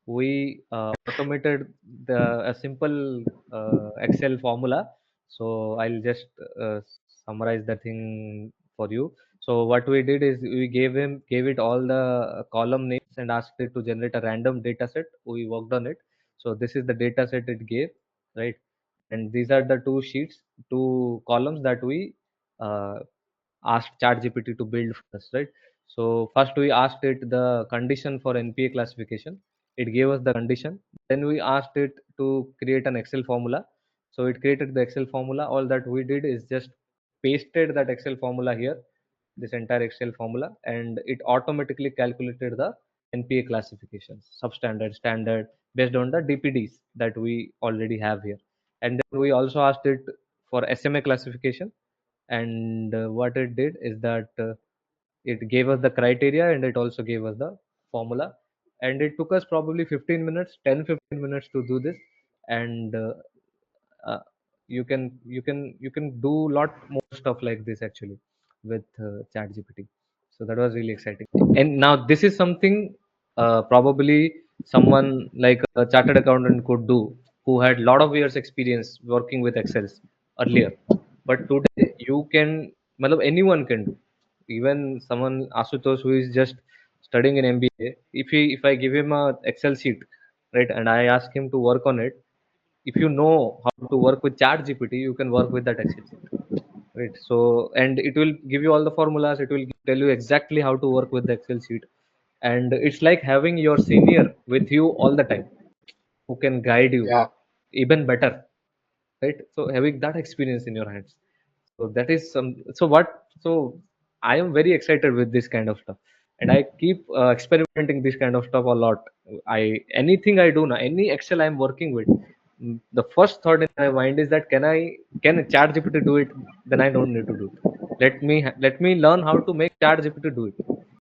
we automated a simple Excel formula. So I'll just summarize the thing for you. So what we did is we gave it all the column names and asked it to generate a random data set. We worked on it. So this is the data set it gave, right? And these are the two sheets, two columns that we uh, asked ChatGPT to build for us, right? So first we asked it the condition for NPA classification. It gave us the condition. Then we asked it to create an Excel formula. So it created the Excel formula. All that we did is just pasted that Excel formula here, this entire Excel formula, and it automatically calculated the NPA classifications, substandard, standard, based on the DPDs that we already have here. And then we also asked it for SMA classification, and what it did is that it gave us the criteria and it also gave us the formula, and it took us probably 15 minutes, 10-15 minutes to do this. And uh, you can do lot more stuff like this actually with chat gpt. So that was really exciting. And now this is something probably someone like a chartered accountant could do, who had lot of years experience working with excel earlier. But today you can, matlab, anyone can do. Even someone Asutosh who is just studying in MBA, if I give him a Excel sheet, right, and I ask him to work on it, if you know how to work with chat gpt, you can work with that Excel sheet, right? So, and it will give you all the formulas, it will tell you exactly how to work with the Excel sheet. And it's like having your senior with you all the time, who can guide you Yeah. even better, right? So having that experience in your hands, so that is some. So I am very excited with this kind of stuff, and I keep experimenting this kind of stuff a lot. I Anything I do now, any Excel I'm working with, the first thought in my mind is that can chat gpt do it? Then I don't need to do it. Let me learn how to make chat gpt do it.